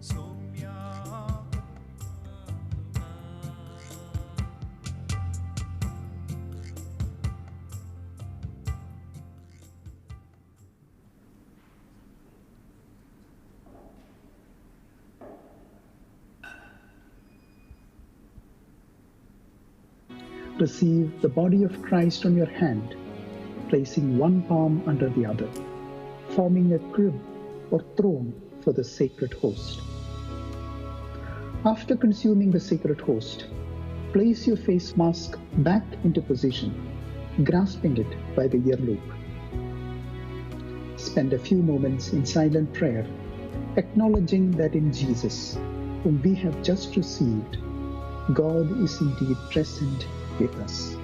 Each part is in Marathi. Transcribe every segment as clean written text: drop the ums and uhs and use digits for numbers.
Soumya Receive the body of Christ on your hand, placing one palm under the other, forming a crib or throne for the sacred host. After consuming the sacred host, place your face mask back into position, grasping it by the ear loop. Spend a few moments in silent prayer, acknowledging that in Jesus, whom we have just received, God is indeed present with us.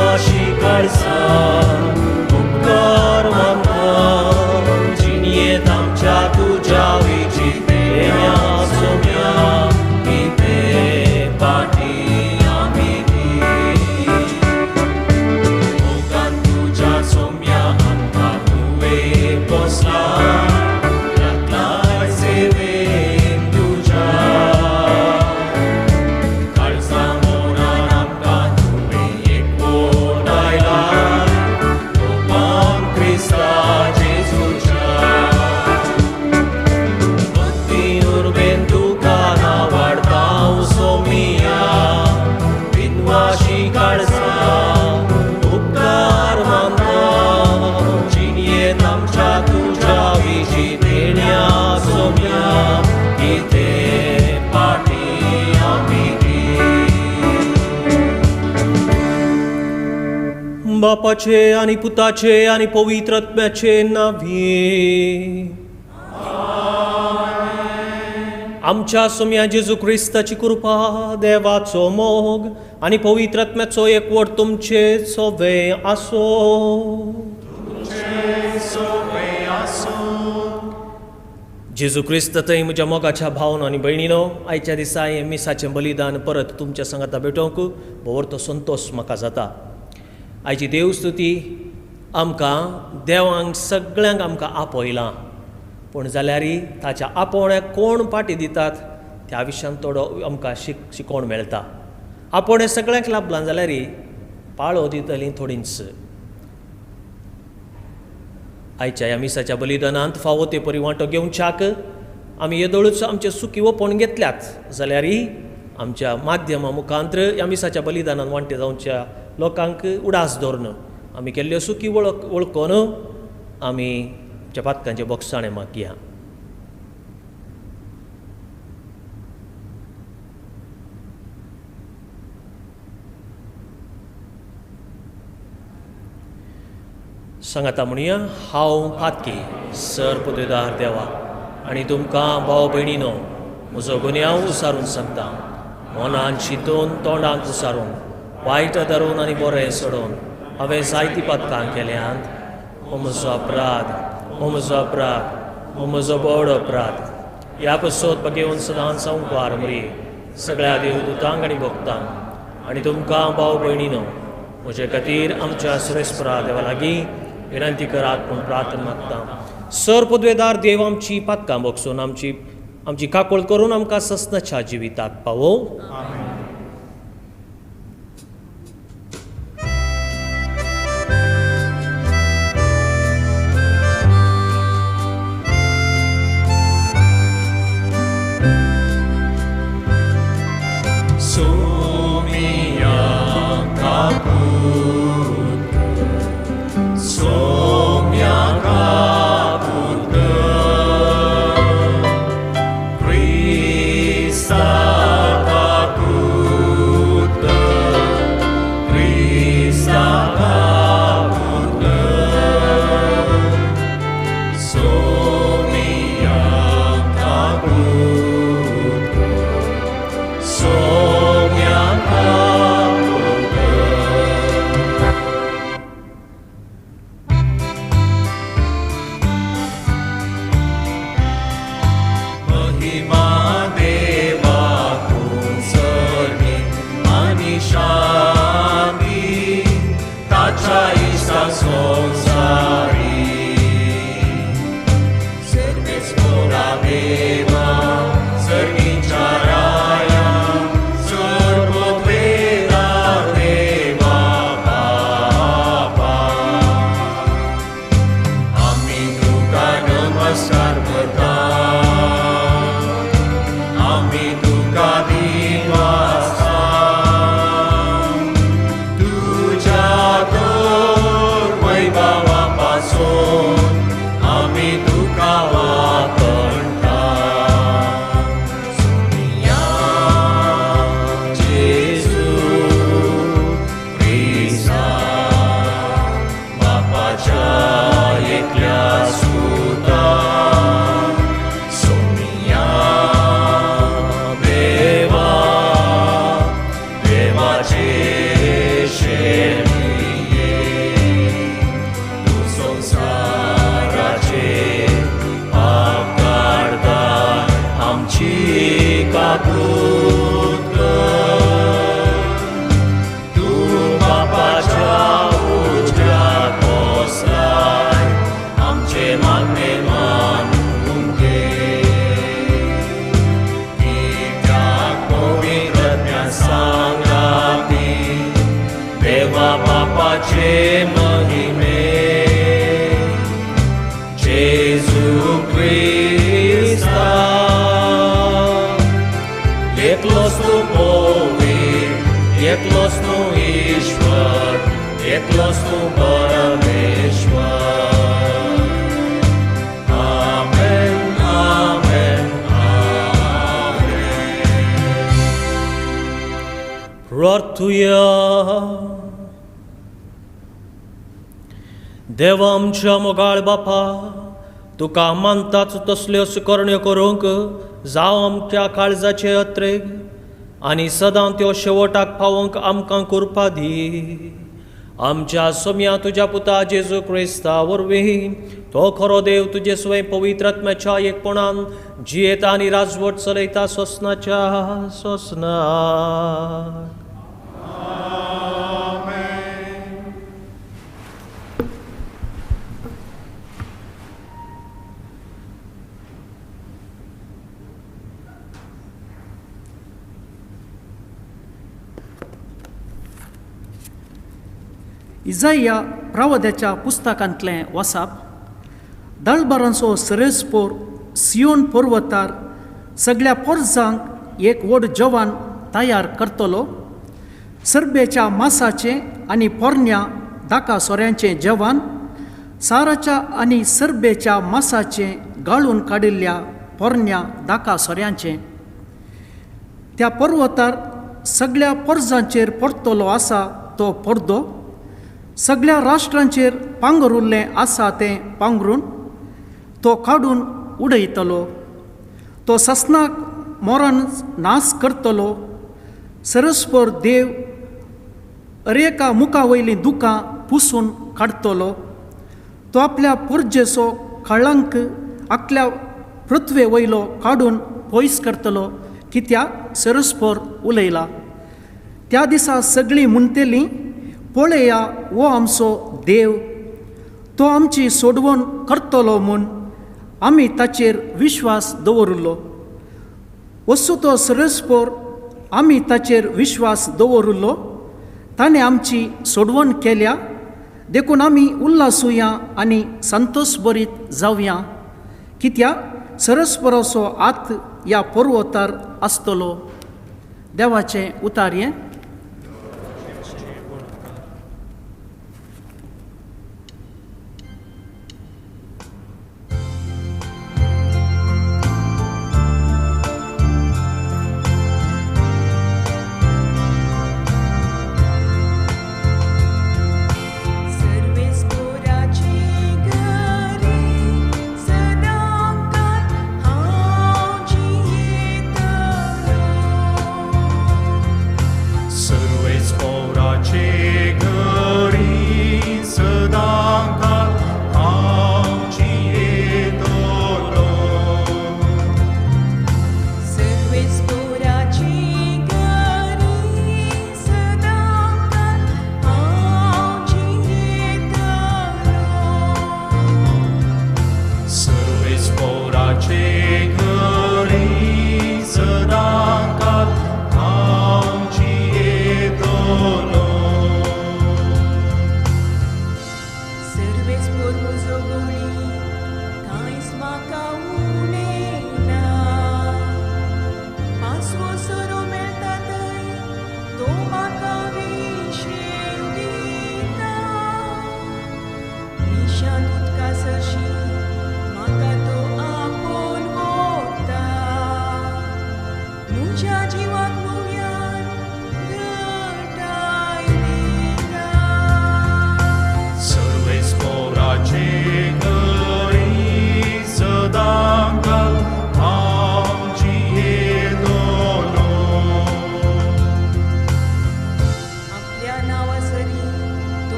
बिनवाशी काळजा उपकार मानता जिणयेंत आमच्या तुज्या विची देण्या सोम्या किते पाटी आमी दी मोगान तुज्या सोम्या आमकां तुवें पोसला लागलाय सेवेन तुज्या काळजा मोनान आमकां तुवें एकवोट आयलाय लोकांक क्रिस्ता जेजूच्या भक्तीन उर्बेन तुका नावाडटा सोमिया बिनवाशी काळजा उपकार मानता जिणयेंत आमच्या तुज्या विची देण्या सोम्या किते पाटी आमी दी बापाचे आनी पुताचे आनी पवित्र आत्म्याचे नांवी आमच्या सोम्या जेजू क्रिस्ताची कृपा देवाचो मोग आनी पवित्र आत्म्याचो एकवट तुमचे सोबे आसो जेजू क्रिस्त थंय म्हज्या मोगाच्या भावन आनी भयणीनो आयच्या दिसा हें मिसाचें बलिदान परत तुमच्या सांगाता भेटोवंक भोवरतो संतोश म्हाका जाता आयची देवस्तुती आमकां देवांक सगळ्यांक आमकां आपयलां पूण जाल्यारय ताच्या आपोवण्याक कोण पाटी दितात त्या विशयान थोडो आमकां शिकोवण मेळटा आपोवणें सगळ्यांक लाभलां जाल्यारय पाळो दितलीं थोडींच आयच्या ह्या मिसाच्या बलिदानांत फावो ते परी वांटो घेवच्याक आमी येदोळूच आमचे सुखी ओपण घेतल्यात जाल्यारय आमच्या माध्यमा मुखांत्र ह्या मिसाच्या बलिदानांत वांटे जावच्या लोकांक उडास दवरन आमी केल्ल्यो सुखी वळखून आमी आमच्या पातकांचे बोगसाणें मागया सांगाता म्हणुया हांव पातकी सर पदवेदार देवा आनी तुमकां भाव भयणीनो म्हजो गुन्यांव उसारून सांगता मनान चिंतून तोंडांत उसारून वायट धरून आनी बरें सोडून हांवें जायतीं पातकां केल्यांत हो म्हजो अपराध हो म्हजो अपराध हो म्हजो व्हड अपराध ह्या पसत घेवन सदांच संवकार मरी सगळ्या देवदूतांक आनी भक्तांक आनी तुमकां भाव भयणीनो म्हजे खातीर आमच्या सुरेस्परा देवा लागीं विनंती करात पूण प्रार्थना मागता सर पदवेदार देव आमची पातकां बगसून आमची काकूळ करून आमकां ससनाच्या जिविताक पावो आमी तुका वाकणटा देवा बापाचे महिमे जेजू ख्रिस्ता एकलोच तू पवित्र एकलोच तू ईश्वर एकलोच तू परमेश्वर आमेन आमेन आमेन प्रार्थूया देवा आमच्या मोगाळ बापा तुका मानताच तसल्योच करण्यो करूंक जावं आमच्या काळजाचे अत्रेक आनी सदां त्यो शेवटाक पावोवंक आमकां कृपा दी आमच्या सोम्या तुज्या पुता जेजू क्रिस्ता वरवीं तो खरो देव तुजे स्वयं पवित्र आत्म्याच्या एकपणान जियेता आनी राजवट चलयता सोसनाच्या सोसनाक इजाइया प्रवाद्याच्या पुस्तकांतलें वाचप दळबरांचो सरेस्पोर सियोन पर्वतार सगळ्या पोरजांक एक व्हड जवान तयार करतलो सर्बेच्या मासाचें आनी पोरण्या दाका सोऱ्यांचें जेवण साराच्या आनी सर्बेच्या मासाचें गाळून काडिल्ल्या पोरण्या दाका सोऱ्यांचें त्या पर्वतार सगळ्या पोरजांचेर पडटलो आसा तो पडदो सगळ्या राष्ट्रांचेर पांगरुल्लें आसा तें पांगरून तो काडून उडयतलो तो ससनाक मोरान नाश करतलो सरस्पर देव अरेका मुखा वयलीं दुकां पुसून काडटलो तो आपल्या पुर्जेचो कळंक आखल्या पृथ्वे वयलो काडून पयस करतलो कित्याक सरस्पर उलयला त्या दिसा सगळीं म्हणटलीं पळया वो आमचो देव तो आमची सोडवण करतलो म्हूण आमी ताचेर विश्वास दवरलो वस्तू तो सरस्पोर आमी ताचेर विश्वास दवरलो ताणें आमची सोडवण केल्या देखून आमी उल्हासुया आनी संतोश भरीत जावया कित्याक सरस्पराचो हात ह्या पर्वतार आसतलो देवाचें उतार्यें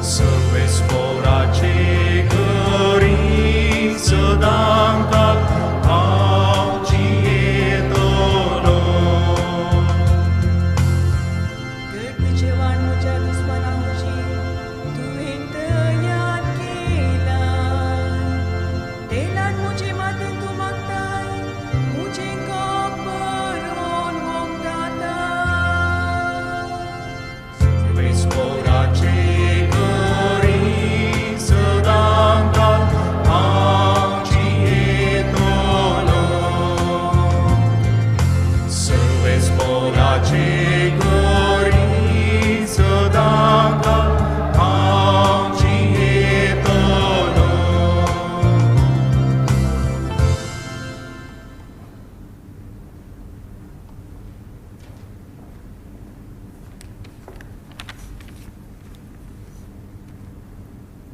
Să vezi porace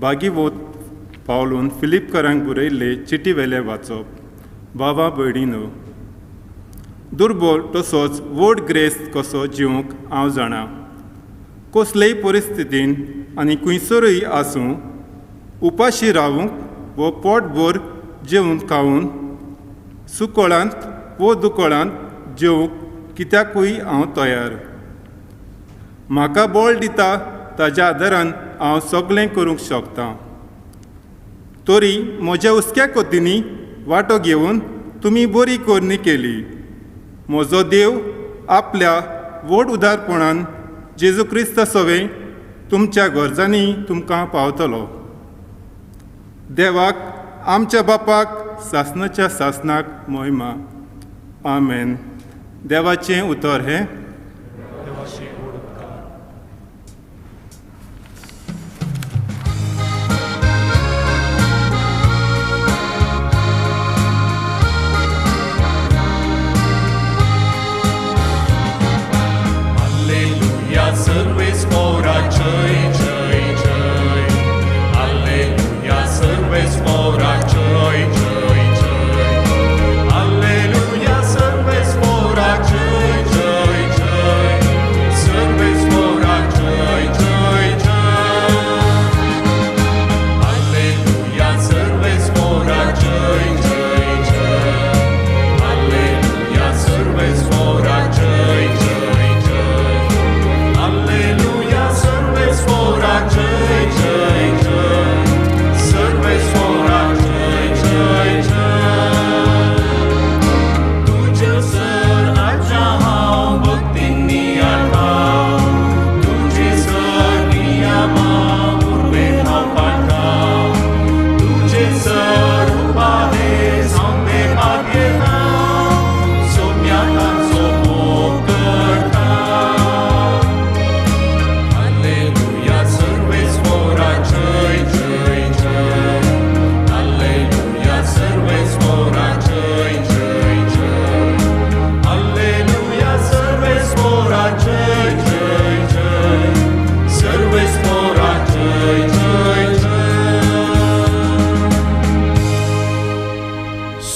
भागीवत पावलून फिलिपकारांक बरयल्ले चिटी वेले वाचप. भावा भयणीनो, दुर्बल तसोच व्हड ग्रेस्त कसो जिवंक हांव जाणा. कसलेय परिस्थितीन आनी खंयसरूय आसूं उपाशी रावूंक वो पोटभर जेवून खावून सुकळांत वो दुकळांत जेवूंक कित्याकूय हांव तयार. म्हाका बळ दिता ताच्या आदारान हांव सगळें करूंक शकतां. तरी म्हज्या हुस्क्या कोतींनी वांटो घेवन तुमी बरी करणी केली. म्हजो देव आपल्या व्हड उदारपणान जेजू क्रिस्त सवें तुमच्या गरजांनी तुमकां पावतलो. देवाक आमच्या बापाक सासणाच्या सासणाक महिमा. आमेन. देवाचें उतर हें.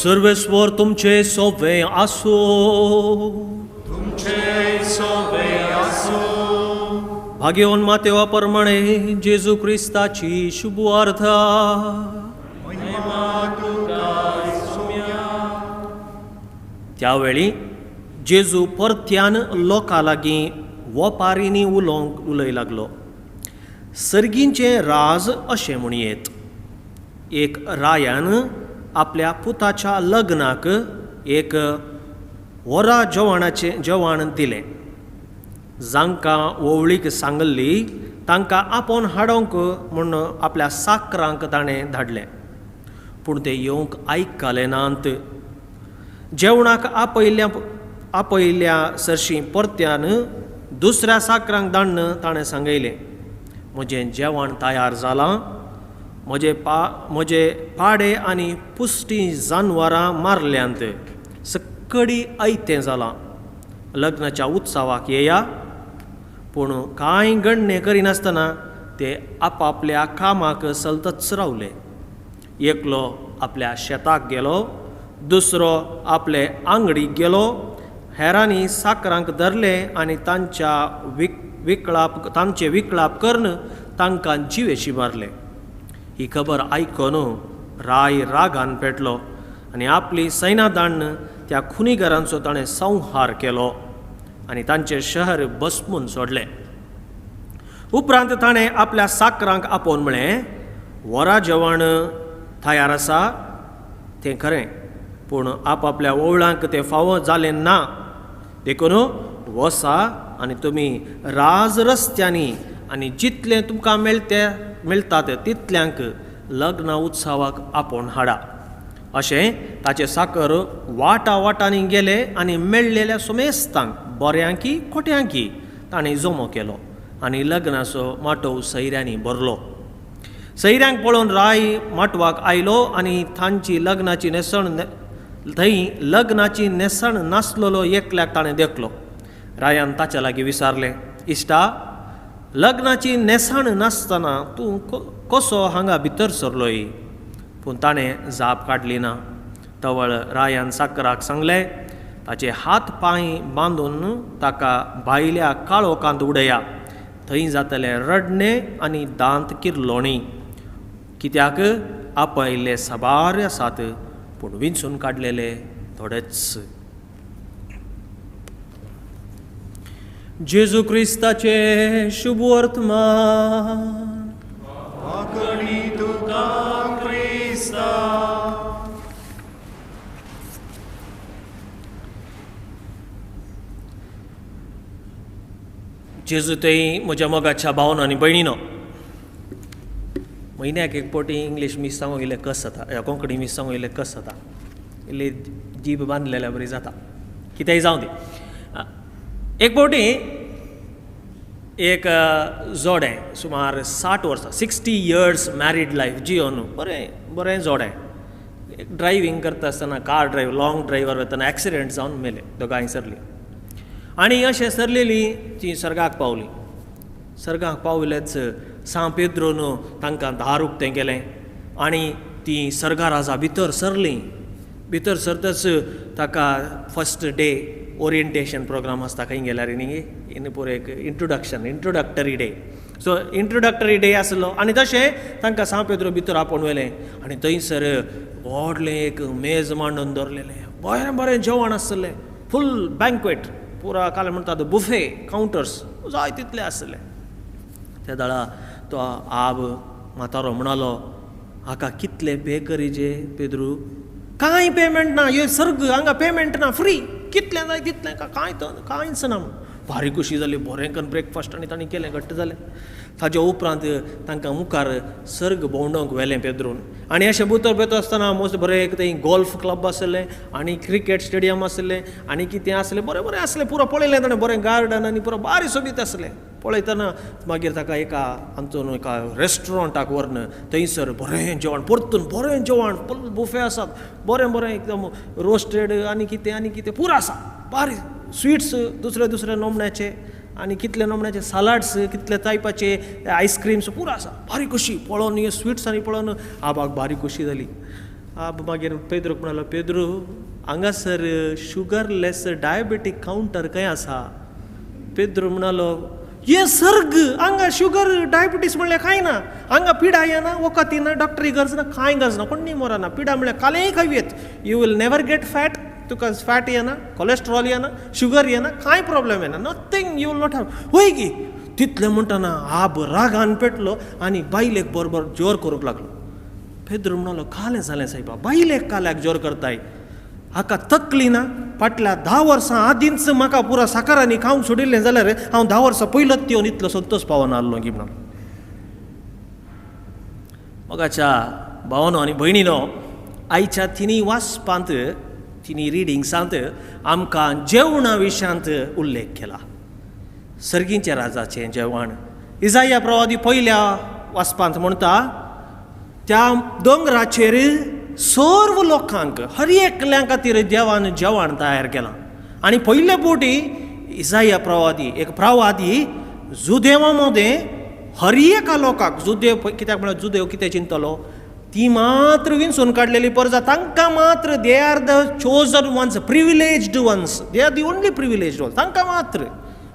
सर्वेस्वर तुमचे सोवे आसो. भाग्यवान मातेवा प्रमाणे जेजू क्रिस्ताची शुभवार्ता. त्यावेळी जेजू परत्यान लोकां लागीं वपारींनी उलोवंक लागलो. सर्गींचे राज अशें म्हणयेत. एक रायान आपल्या पुताच्या लग्नाक एक वरा जेवण दिलें. जांकां ओवळीक सांगल्ली तांकां आपोवन हाडोंक म्हूण आपल्या साकरांक ताणें धाडलें. पूण ते येवंक आयकले नात. जेवणाक आपयल्या सरशी परत्यान दुसऱ्या साकरांक धाडन ताणें सांगयलें, म्हजें जेवण तयार जालां. म्हजे पाडे आनी पुश्टी जानवरां मारल्यांत. सकडी आयतें जालां. लग्नाच्या उत्सवाक येया. पूण कांय गणने करिनासतना ते आपापल्या कामाक सलतच रावले. एकलो आपल्या शेताक गेलो, दुसरो आपले आंगडीक गेलो. हेरांनी साकरांक धरले आनी तांचे विकळाप करून तांकां जिवेशी मारले. ही खबर आयकून राय रागान पेटलो आनी आपली सैन्यां धाडन त्या खुनीगरांचो ताणें संहार केलो आनी तांचें शहर बसमून सोडलें. उपरांत ताणें आपल्या साकरांक आपोवन म्हळें, वरा जेवण तयार आसा तें खरें, पूण आपापल्या ओवळांक तें फावो जालें ना. देखून वसा आनी तुमी राज रस्त्यांनी आनी जितलें तुमकां मेळटात तितल्यांक लग्न उत्सवाक आपोवन हाडा. अशें ताचे साकर वाटांनी गेले आनी मेळ्ळेल्या सुमेस्तांक बऱ्यांकी खोट्यांकी ताणें जमो केलो आनी लग्नाचो माटोव सैऱ्यांनी भरलो. सैऱ्यांक पळोवन राय माटवाक आयलो आनी तांची लग्नाची नेसण नासलेलो एकल्याक ताणें देखलो. रायान ताच्या लागीं विचारलें, इश्टा, लग्नाची नेसाण नासतना तूं कसो हांगा भितर सरलोय. पूण ताणें जाप काडली ना. तवळ रायान साकराक सांगलें, ताचे हात पांय बांदून ताका भायल्या काळोखांत उडया. थंय जातलें रडणें आनी दांत किरलोणी. कित्याक आपयल्ले साबार आसात, पूण विंचून काडलेले थोडेच. जेजू क्रिस्ताचे शुभ वर्तमान. जेजू थंय म्हज्या मोगाच्या भावन आनी भयणीनो, म्हयन्याक एक पावटी इंग्लीश मीस सांगूं इल्लें कस जाता, कोंकणी मीस सांगूं इल्लें कस जाता. इल्ली जीब बांदलेल्या बरी जाता. कितेंय जावं दी. एक पावटी एक जोडें सुमार 60 वर्सां 60 years मॅरीड लायफ जियोन बरें जोडें एक ड्रायव्हिंग करता आसतना कार ड्रायव्ह लॉंग ड्रायव्हर वतना एक्सिडेंट जावन मेले. दोगांय सरली आनी अशें सरलेली ती सर्गाक पावली. सर्गाक पावलेच सांव पेद्रोन तांकां दार उक्तें केलें आनी ती सर्गा राजा भितर सरलीं. भितर सरतच ताका फस्ट डे ओरिएंटेशन प्रोग्राम आसता खंय गेल्यार इन पुरो एक introductory day. So introductory day आसलो आनी तशें तांकां सांव पेद्रो भितर आपोवन व्हेलें आनी थंयसर व्हडलें एक मेज मांडून दवरलेलें. बरें जेवण आसलें. फूल बँक्वेट पुरा काल म्हणटा बुफे कावंटर्स जाय तितले आसले. त्या दाळा तो आब म्हातारो म्हणलो, हाका कितले पे करीचे पेद्रू. कांय पेमेंट ना. हे सर्ग हांगा पेमेंट ना. फ्री. कितलें जाय तितलें कांयच ना. भारी खुशी जाली. बरें करून ब्रेकफास्ट आनी तांणी केलें घट्ट जालें. ताच्या उपरांत तांकां मुखार सर्ग भोंवडोवंक व्हेलें पेद्रून. आनी अशें भितर पेतो आसतना मस्त बरें थंय गोल्फ क्लब आसलें आनी क्रिकेट स्टेडियम आसलें आनी कितें आसलें बरें आसलें. पुरो पळयलें ताणें. बरें गार्डन आनी पुरो बारी सोबीत आसलें. पळयतना मागीर ताका एका आमचो एका रेस्टॉरंटाक व्हरून थंयसर बरें जेवण परतून बरें जेवण फूल बुफे आसात. बरें एकदम रोस्टेड आनी कितें पुरो आसा. बारी स्वीट्स दुसरे नोमण्याचे आनी कितले नोमण्याचे सालाड्स कितले टायपाचे आयस्क्रीम्स पुरो आसा. बारी खुशी पळोवन हे स्वीट्स आनी पळोवन आबाक बारी खुशी जाली. आब मागीर पेद्रूक म्हणलो, पेद्रू हांगासर शुगरलेस डायबेटीक कावंटर खंय आसा. पेद्रू म्हणलो, हे सर्ग हांगा शुगर डायबिटीस म्हणल्यार कांय ना. हांगा पिडा येना, वखद येना, डॉक्टरी गरज ना, कांय गरज ना, कोणी मरना. पिडा म्हणल्यार कालेय खंय येत. You will never get fat. तुका फॅट येना, कोलेस्ट्रॉल येना, शुगर येना, कांय प्रॉब्लेम येना. Nothing. You will not have. होय गी तितलें म्हणटना आब रागान पेटलो आनी बायलेक बरोबर जोर करूंक लागलो. पेद्रू म्हणलो, कालें जालें सायबा. बायलेक काल्याक जोर करताय. हाका तकली ना. फाटल्या 10 वर्सां आदींच म्हाका पुरा साकारांनी खावंक सोडिल्लें जाल्यार हांव 10 वर्सां पयलोच येवन इतलो संतोश पावना आसलो की म्हणून. मोगाच्या भावानो आनी भयणीनो, आयच्या तिनी वाचपांत तिनी रिडिंग्सांत आमकां जेवणा विशयांत उल्लेख केला. सर्गींच्या राजाचें जेवण. इजाया प्रवादी पयल्या वाचपांत म्हणटा, त्या दोंगराचेर सर्व लोकांक हर एकल्या खातीर देवान जेवण तयार केलां. आनी पयले फावटी इजाया प्रवादी एक प्रवादी जुदेवा मदें हर एका लोकांक जुदेव कित्याक म्हळ्यार जुदेव कितें चिंतलो, ती मात्र विंचून काडलेली परजा तांकां मात्र they are the chosen ones, privileged ones. They are the only privileged ones. तांकां मात्र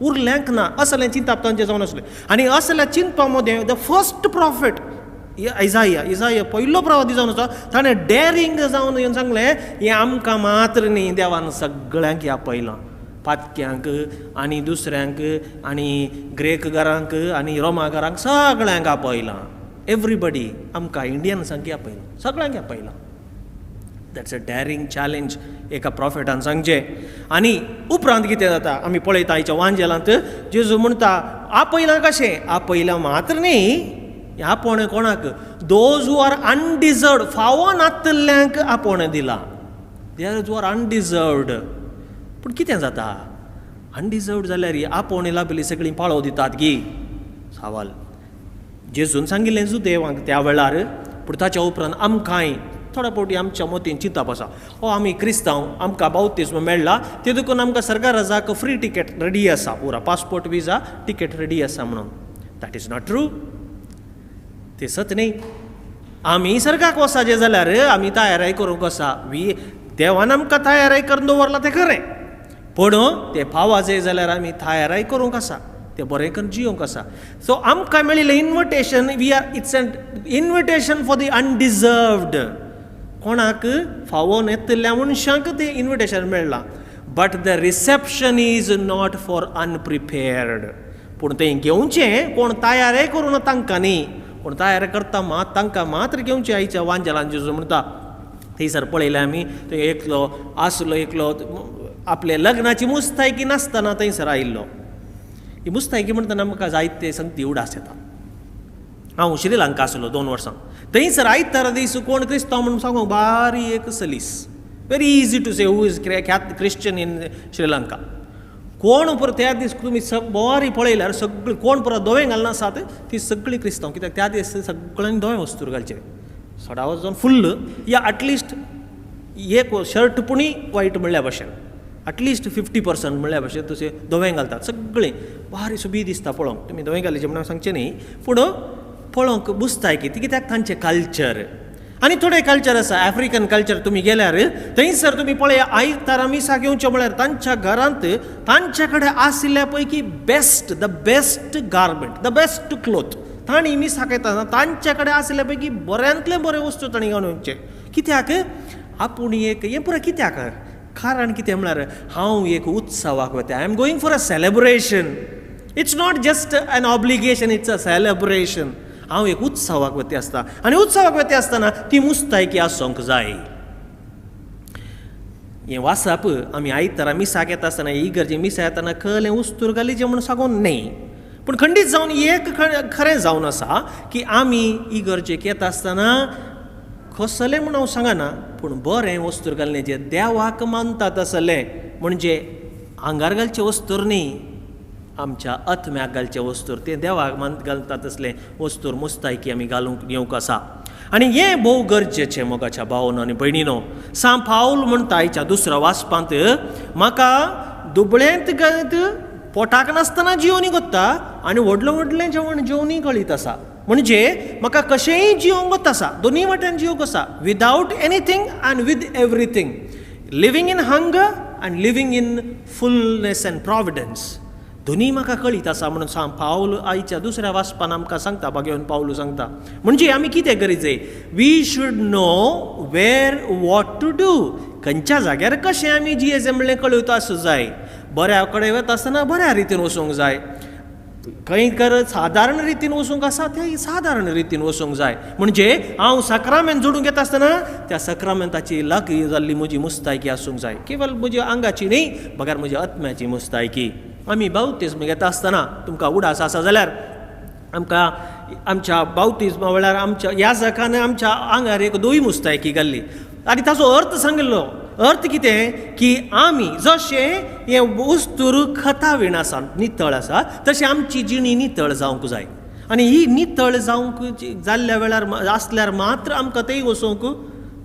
उरल्यांक ना असलें चिंतप तांचें जावन आसलें. आनी असल्या चिंतपा मदें द फर्स्ट प्रॉफिट इजाया पयलो प्रवादी जावन आसा. ताणें डॅरिंग जावन येवन सांगलें, हें आमकां मात्र न्ही, देवान सगळ्यांक ह्या पयलां. पातक्यांक आनी दुसऱ्यांक आनी ग्रेक घरांक आनी रोमाघरांक सगळ्यांक आपयलां. एवरीबडी. आमकां इंडियन्सांक आपयलां. सगळ्यांक आपयलां. दॅट्स अ डॅरिंग चॅलेंज एका प्रॉफिटान सांगचें. आनी उपरांत कितें जाता आमी पळयता आयच्या वांजेलांत जेजू म्हणटा, आपयलां कशें. आपयलां मात्र न्ही, आपोण कोणाक, दोज हू आर अनडिजर्वड, फावो नातल्ल्यांक आपोण दिलां. देज हू आर अनडिजर्वड. पूण कितें जाता अनडिजर्वड जाल्यार ही आपोण लाभली सगळीं पाळो दितात गी. सवाल जेजून सांगिल्लें जुदेवांक त्या वेळार. पूण ताच्या उपरांत आमकांय थोड्या फावटी आमच्या मतीन चिंतप आसा, आमी क्रिस्तांव, आमकां बावतिस्म मेळ्ळा, ते देखून आमकां सरकार राजाक फ्री टिकेट रेडी आसा, पुरा पासपोर्ट विजा टिकेट रेडी आसा म्हणून. That is not true. ते सत न्ही. आमी सर्गाक वसाचे जाल्यार आमी तयाराय करूंक आसा. देवान आमकां तयाराय करून दवरला तें खरें, पूण ते फावा जाय जाल्यार आमी तयाराय करूंक आसा, तें बरें करून जियोंक आसा. सो आमकां मेळिल्लें invitation, it's an invitation for the undeserved. कोणाक फावो येतल्या मनशांक तें इन्विटेशन मेळ्ळां. But the reception is not for unprepared. पूण तें घेवचें कोण तयारे करून तांकां न्ही, पूण तयार करता मात तांकां मात्र घेवचें. आयच्या वांजेलान जेजू म्हणटा थंयसर पळयलें आमी, थंय एकलो आसलो, एकलो आपले लग्नाची मुस्तायकी नासतना थंयसर आयिल्लो. ही मुस्तायकी म्हणटना म्हाका जायते संगती उडास येता. हांव श्रीलंका आसलो 2 वर्सां. थंयसर आयतारा दीस कोण क्रिस्तांव म्हणून सांगूंक बारी एक सलीस. Very easy to say who is Christian in Sri Lanka. कोण परत त्या दीस तुमी बरी पळयल्यार सगळीं कोण परत दोवें घालना आसात ती सगळीं क्रिस्तांव. कित्याक त्या दीस सगळ्यांनी दोवें वस्तूर घालचे. 16 वचून फुल्ल या एटलिस्ट एक शर्ट पुणी वायट म्हणल्या भशेन, एटलिस्ट 50% म्हणल्या भशेन तशें दोवें घालतात सगळीं. बारी सुबी दिसता पळोवंक. तुमी दोवें घालीचे म्हणून सांगचें न्ही, पूण पळोवंक बुजताय की ती कित्याक तांचें कल्चर. आनी थोडे कल्चर आसा, आफ्रिकन कल्चर. तुमी गेल्यार थंयसर तुमी पळया आयतारा मिसा घेवच्यो म्हळ्यार तांच्या घरांत तांचे कडेन आशिल्ल्या पैकी the best garment, the best cloth तांणी मिसाक येता तांचे कडेन आशिल्ल्या पैकी बऱ्यांतले बरे वस्तू तांणी घेवन येवचे. कित्याक आपूण एक हें पुरो कित्याक कारण कितें म्हळ्यार हांव एक उत्सवाक वता. I am going for a celebration. It's not just an obligation, it's a celebration. हांव एक उत्सवाक वते आसता आनी उत्सवाक वते आसतना ती मुस्तायकी आसोंक जाय. हें वासप आमी आयतारा मिसाक येता आसतना इगर्जे मिसा येताना खलें उस्तूर घालीचें म्हणून सांगून न्ही, पूण खंडीत जावन एक खरें जावन आसा की आमी इगर्जेक येता आसतना कसलें म्हूण हांव सांगना, पूण बरें वस्तूर घाललें जें देवाक मानतात आसलें. म्हणजे आंगार घालचे वस्तूर न्ही, आमच्या आत्म्याक घालचे वस्तूर, तें देवाक घालतात असले वस्तूर मुस्तायकी आमी घालूंक येवंक आसा. आनी हें भोव गरजेचें मोगाच्या भावांनो आनी भयणीनो. सा पावल म्हणटा आयच्या 2ऱ्या वाचपांत, म्हाका दुबळेंत पोटाक नासतना जिवनी कोत्ता आनी व्हडलें जेवण जेवणी कळीत आसा. म्हणजे म्हाका कशेंय जिवंक वता आसा, दोनी वाटेन जिवंक आसा. Without anything and with everything. Living in hunger and living in fullness and providence. दोनी म्हाका कळीत आसा म्हणून सांग पावल आयच्या 2ऱ्या वाचपान आमकां सांगता. बागेवन पावलू सांगता म्हणजे आमी कितें करीचें. We should know well what to do. खंयच्या जाग्यार कशें आमी जियेचें म्हणलें कळयता आसूं जाय. बऱ्या कडेन वता आसतना बऱ्या रितीन वचूंक जाय. खंय कर सादारण रितीन वचूंक आसा तें सादारण रितीन वचूंक जाय. म्हणजे हांव सक्रामेंत जोडूंक येता आसतना त्या सक्रामेंताची लागी जाल्ली म्हजी मुस्तायकी आसूंक जाय. केवळ म्हज्या आंगाची न्ही, बगर म्हज्या आत्म्याची मुस्तायकी. आमी बावतिस्म घेता आसतना तुमकां उडास आसा जाल्यार आमकां आमच्या बावतिस्मा वेळार आमच्या ह्या जकान आमच्या आंगार एक दोई मुस्तायकी घाल्ली. आनी ताचो अर्थ सांगिल्लो. अर्थ कितें की आमी जशें हे वस्तूर खता विण आसा, नितळ आसा, तशें आमची जिणी नितळ जावंक जाय. आनी ही नितळ जावंक जाल्ल्या वेळार आसल्यार मात्र आमकां थंय वचूंक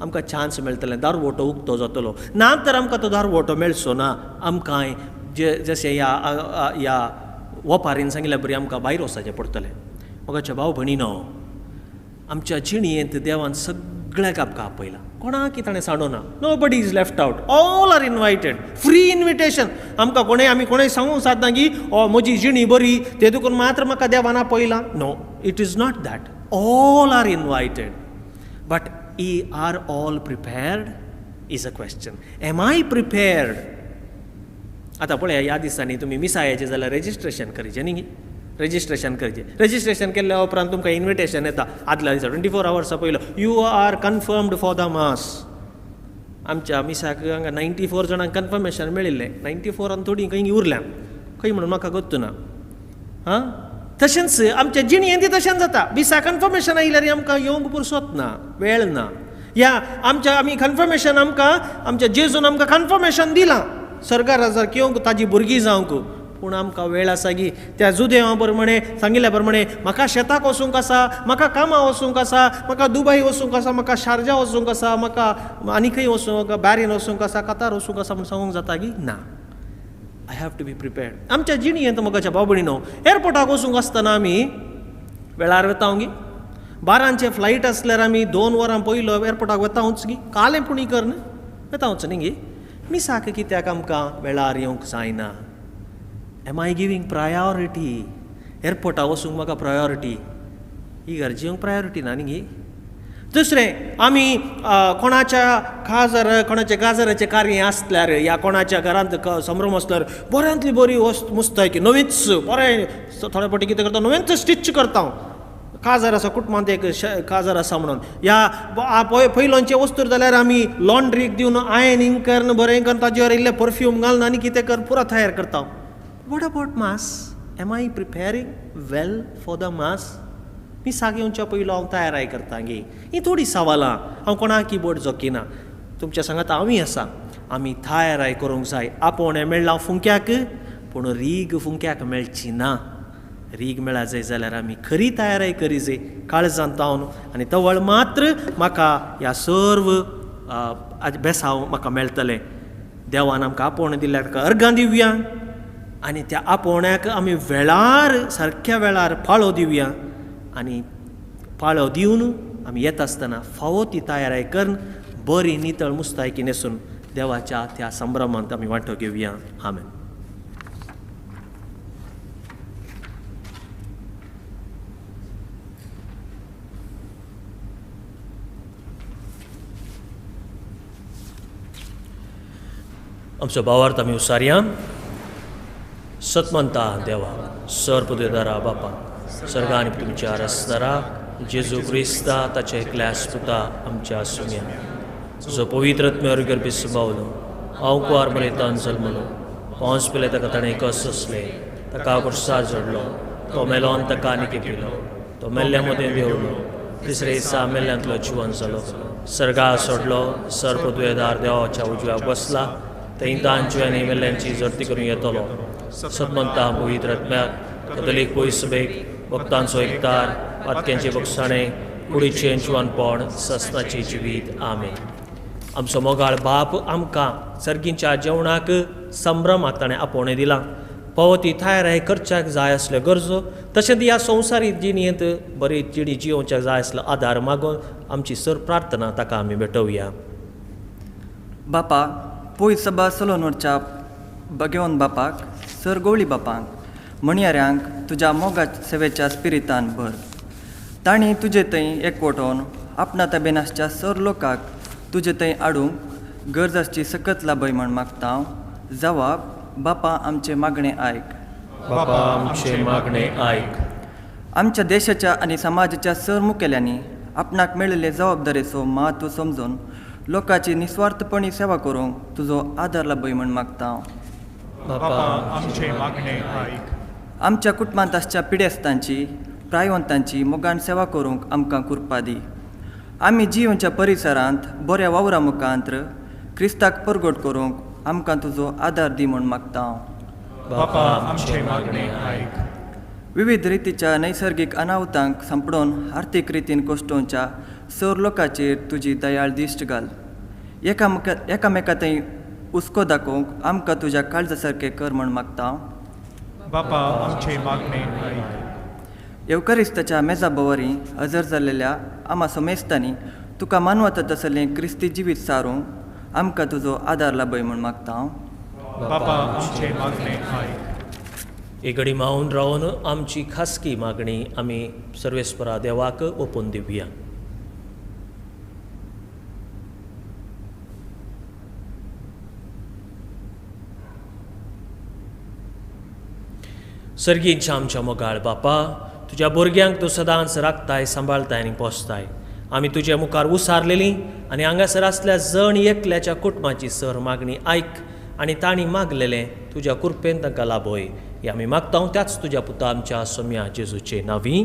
आमकां चान्स मेळटलें. दारवोटो उक्तो जातलो. ना तर आमकां तो दारवोटो मेळचो ना. आमकां जशें ह्या वपारीन सांगिल्ल्या बरी आमकां भायर वचचें पडटलें. मोगाच्या भाव भयणीनो, आमच्या जिणयेंत देवान सगळ्याक आमकां आपयलां. कोणाक ताणें सांडोना. Nobody is left out. All are invited. Free invitation. आमकां आमी कोणें सांगूंक सादना की म्हजी जिणी बरी ते देखून मात्र म्हाका देवान आपयलां. No, it is not that. All are invited. But are all prepared is a question. Am I prepared. आतां पळया ह्या दिसांनी तुमी मिसायाचें जाल्यार रेजिस्ट्रेशन करचें न्ही. रेजिस्ट्रेशन केल्ल्या उपरांत तुमकां इन्विटेशन येता आदल्या दिसा 24 hours पयलो. You are confirmed for the mass. आमच्या मिसाक हांगा 94 जाणांक कन्फर्मेशन मेळिल्लें. 94 थोडीं खंय उरल्यां खंय म्हणून म्हाका गोत्तू ना. हां, तशेंच आमच्या जिणयेंत तशेंच जाता. मिसा कन्फर्मेशन आयल्यार आमकां येवंक पुरसोत ना, वेळ ना. ह्या आमी कन्फर्मेशन आमच्या जेजून आमकां कन्फर्मेशन दिलां सर्गा राजाक येवंक ताजी भुरगीं जावंक. पूण आमकां वेळ आसा की त्या जुदेवा प्रमाणे सांगिल्ल्या प्रमाणे म्हाका शेताक वचूंक आसा, म्हाका कामां वचूंक आसा, म्हाका दुबय वचूंक आसा, म्हाका शारजा वचूंक आसा, म्हाका आनी खंय वचूंक, बॅरीन वचूंक आसा, कतार वचूंक आसा म्हूण सांगूंक जाता की ना. I have to be prepared. आमच्या जिणयेंत मोगाच्या भाव भयणीनो, एअरपोर्टाक वचूंक आसतना आमी वेळार वेता गी. 12 फ्लायट आसल्यार आमी 2 वरां पयलो एअरपोर्टाक वेतांच गी. कालें पुणीकर न्ही वेतांच न्ही गी. मिसाक कित्याक आमकां वेळार येवंक जायना? Am I giving priority? एअरपोर्टाक वचूंक म्हाका प्रायोरिटी, ही गरजेक प्रायोरिटी ना न्ही. दुसरें, आमी कोणाच्या गाजराचें कार्य आसल्यार या कोणाच्या घरांत संभ्रम आसल्यार बऱ्यांतली बरी वस्त मुस्ताय की नवीच बरें थोडे फावटी कितें करता, नवींच स्टिच करता. काजार आसा कुटुंबांत एक काजार आसा म्हणून या पयलोंचे वस्तूर जाल्यार आमी लॉन्ड्रीक दिवन आयनींग करन बरें करन ताजेर इल्लें परफ्यूम घालून आनी कितें कर पुरो तयार करता. What about mass? Am I preparing well for the mass? मी येवच्या पयलो हांव तयाराय करता गे. ही थोडी सवालां हांव कोणाक कीबोर्ड जोकिना. तुमच्या सांगात हांवूय आसा. आमी तयाराय करूंक जाय. आपोवणें मेळ्ळां फुंक्याक, पूण रीग फुंक्याक मेळची ना. रीग मेळा जाय जाल्यार आमी खरी तयाराय करी जाय काळजांत तावन. आनी तवळ मात्र म्हाका ह्या सर्व बेसांव म्हाका मेळटलें. देवान आमकां आपोवणें दिल्यार ताका अर्गां दिवया आनी त्या आपोवण्याक आमी वेळार सारक्या वेळार फाळो दिवया. आनी फाळो दिवन आमी येता आसतना फावो ती तयाराय करून बरी नितळ मुस्तायकी न्हेसून देवाच्या त्या संभ्रमांत आमी वांटो घेवया. आमेन. आमचो भावार्थ आमी उसारया. सतमंता देवा, सर्पदेदारा बापा, सर्गांनी तुमच्या आसतारा जेजू क्रिस्ता ताच्या एकल्या पुता आमच्या सुम्या जो पवित्र आत्म्यावर गर्भी सुबावलो हांव कुवार बरयतान जल्मलो. 5 पेले ताका ताणें कस असले, ताका कुर्सार जोडलो, तो मेलोन ताका आनी पिलो, तो मेल्ल्या मदें देंवलो, तिसरे दिसा मेल्ल्यांतलो जिवन जालो, सर्गा सोडलो, सर्पद्वेदार देवाच्या उजव्याक बसला, थंय तांची आनी मेल्ल्यांची जर्ती करून येतलो. सतमंता पवित्र आत्म्याक कथोलीक पयसबेक भक्तांचो एकतार वाटक्यांचे बक्षाणें कुडीचें जिवनपण सस्नाचें जिवीत. आमेन. आमचो मोगाळ बाप आमकां सर्गींच्या जेवणाक संभ्रमाक ताणें आपोवणें दिलां. पवती तयाराय करच्याक जाय आसल्यो गरजो, तशेंच ह्या संवसारीक जिणेंत बरी जिणी जिवोवच्याक जाय आसलो आदार मागून आमची सर प्रार्थना ताका आमी भेटोवया. बापा, पयस सभा सोलोनवरच्या घेवन बापाक, सर गवळी बापांक, मणयाऱ्यांक तुज्या मोगा सेवेच्या स्पिरितान भर. तांणी तुजे थंय एकवटोवन आपणा ताबेनासच्या सर लोकांक तुजे थंय हाडूंक गरजाची सकत लाभय म्हण मागता हांव. जवाब, बापा आमचे मागणें आयक. बापा आमचे मागणें आयक. आमच्या देशाच्या आनी समाजाच्या सर मुखेल्यांनी आपणाक मेळिल्ले जबाबदारेचो म्हत्व समजून लोकांची निस्वार्थपणी सेवा करूंक तुजो आदार लाभय म्हण मागता हांव. बापा आमचे मागणें आयक. आमच्या कुटुंबांत आसच्या पिडेस्तांची, प्रायवंतांची मोगान सेवा करूंक आमकां कृपा दी. आमी जिवच्या परिसरांत बऱ्या वावरा मुखांत्र क्रिस्ताक परगट करूंक आमकां तुजो आदार दी म्हण मागता हांव. बापा आमचे मागणें आयक. विविध रितीच्या नैसर्गीक अनाहुतांक सांपडून आर्थीक रितीन कोश्टोवच्या सर लोकांचेर तुजी दयाळ दिश्ट घाल. एकामेका थंय उस्को दाखोवंक आमकां तुज्या काळजा सारकें कर म्हण मागता हांव. बापा आमचे मागणें आयक. येवकारिस्ताच्या मेजा बोवारी हजर जाल्लेल्या आमा सोमेस्तांनी तुका मानवता तसलें क्रिस्ती जिवीत सारूंक आमकां तुजो आदार लाभय म्हण मागता हांव. बापा आमचे मागणें आयक. एक घडी मावून रावन आमची खासगी मागणी आमी सर्वेस्परा देवाक ओपून दिवया. सर्गींच्या आमच्या मोगाळ बापा, तुज्या भुरग्यांक तूं सदांच राखताय, सांबाळताय आनी पोसताय. आमी तुज्या मुखार उसारलेलीं आनी हांगासर आसल्या जण एकल्याच्या कुटुंबाची सर मागणी आयक आनी तांणी मागलेलें तुज्या कृपेन तांकां लाभय. हे आमी मागता त्याच तुज्या पुता आमच्या सोम्या जेजूचे नांवी.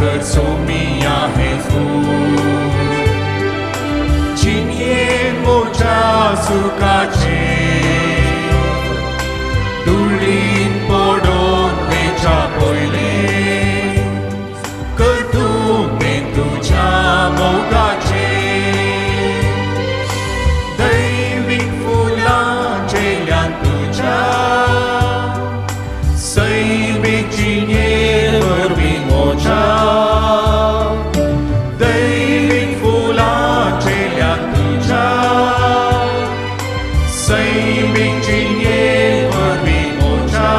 कर सोमिया Jesus. Cinien moja sukace, dulin podon vecha poile, ketumen tuja mogace, David fulan celian tuja, Saibik cinien berbin moja, David fulan celian tuja, Saibik cinien berbin moja,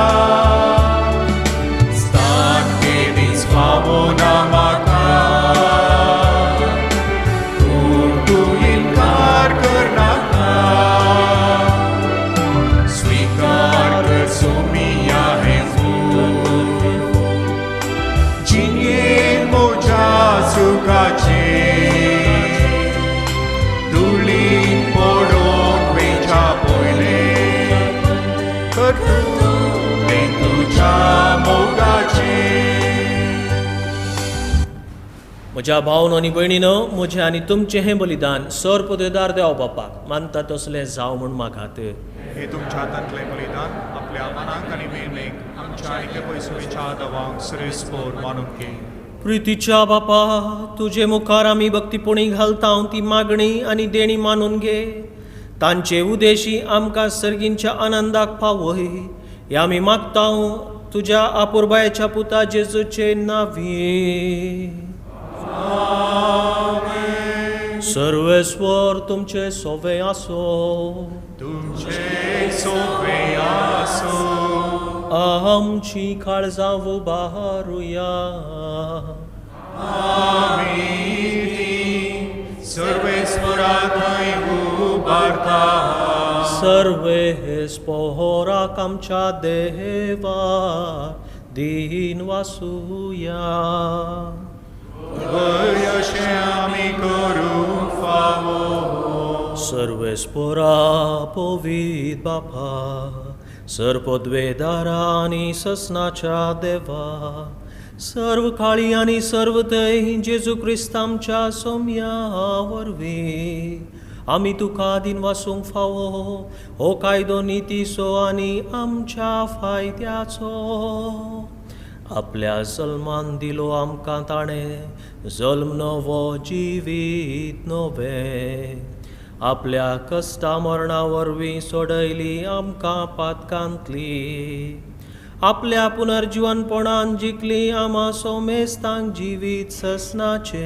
Stan kedis favona maka, Untuk inkar karena Sweekar kersumia Jesus. Cinien moja sukace, dulin podon vecha poile, ketumen tuja mogace. म्हज्या भावन आनी भयणीनो, म्हजें आनी तुमचें हें बलिदान सर पदवेदार देवा बापाक मानता तसलें जावं म्हूण मागात. हे तुमच्या हातांतलें बलिदान आपल्या मनाक आनी मेळणेक आमच्या आनी पयसुवेच्या आदावांक श्रेयस्पोर मानून घे. प्रितीच्या बापा, तुजे मुखार आमी भक्तीपोणी घालता ती मागणी आनी देणी मानून घे. तांचे उदेशी आमकां सर्गींच्या आनंदाक पावय. हे आमी मागता तुज्या आपुरबायेच्या पुता जेजूचे नांवी. सर्वेस्वर तुमचे सोवे आसो. तुमचे सोवे आसो. आमची काळजां उबारुया. आमीन. सर्वेस्वरा थंय उबारता. सर्वेस्पराक आमच्या देवा दीन वासुया. अशें आमी करूंक फावो. सर्वेस्परा पवित बापा, सर्पद्वेदारा आनी ससनाच्या देवा, सर्व काळी आनी सर्व थंय जेजू क्रिस्त आमच्या सोम्या वरवीं आमी तुका दिन वासूंक फावो. हो कायदो नितीचो आनी आमच्या फायद्याचो. आपल्या जल्मान दिलो आमकां ताणें जल्म नवो जिवीत नवें. आपल्या कश्टा मरणा वरवीं सोडयली आमकां पातकांतली. आपल्या पुनर्जीवनपणान जिखली आमा सोमेस्तांक जिवीत ससनाचे.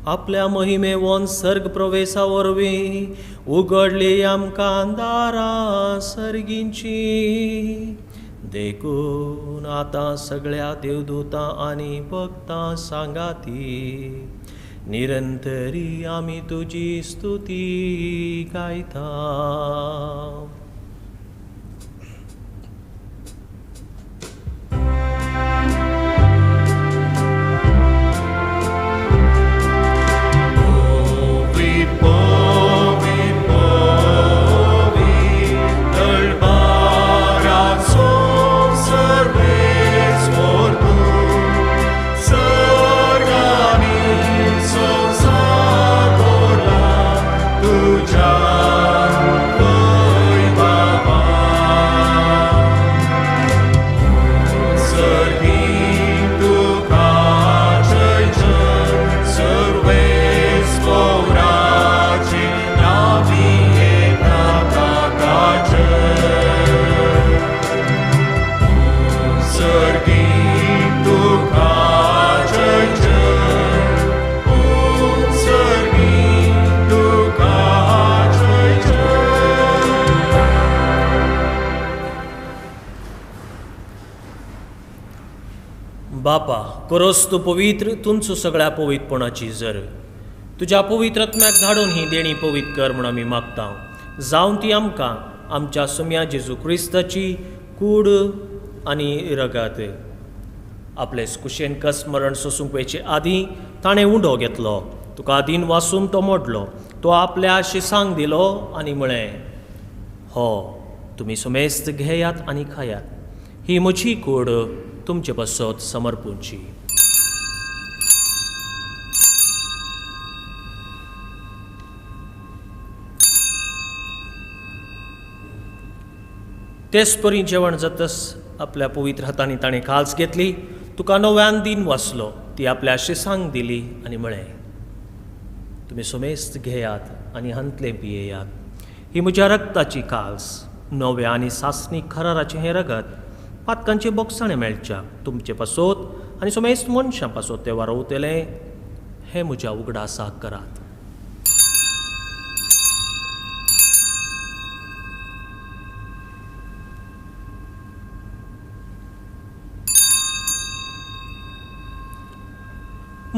आपल्या महिमेवोन सर्ग प्रवेशा वरवीं उगडली आमकां दारां सर्गींची. देखून आतां सगळ्या देवदूतां आनी भक्तां सांगाती निरंतरी आमी तुजी स्तुती गायता. बापा, करोस तूं पवित्र तुमचो सगळ्या पवित्रपणाची जर तुज्या पवित्र आत्म्याक धाडून ही देणी पवित्र कर म्हूण आमी मागता. जावं ती आमकां आमच्या सुम्या जेजू क्रिस्ताची कूड आनी रगत. आपले कुशेन कस मरण सोसूंक वयचे आदीं ताणें उंडो घेतलो. तुका आदीन वासून तो मोडलो. तो आपल्या शिसांक दिलो आनी म्हळें, हो तुमी सुमेस्त घेयात आनी खायात. ही म्हजी कूड तुमचे बसत समर्पूंची. तेच परी जेवण जातस आपल्या पवित्र हातांनी ताणें काल्स घेतली, तुका नव्यान दिन वाचलो, ती आपल्या शिसांक दिली आनी म्हळें, तुमी सुमेस्त घेयात आनी हंतले पियेयात. ही म्हज्या रगताची काल्स, नव्या आनी सासणीक खराराचें हें रगत पातकांचे बोगसाणें मेळच्या तुमचे पासोत आनी सुमेस्त मनशां पासोत तें वारोवतलें. हें म्हज्या उगडासाक करात.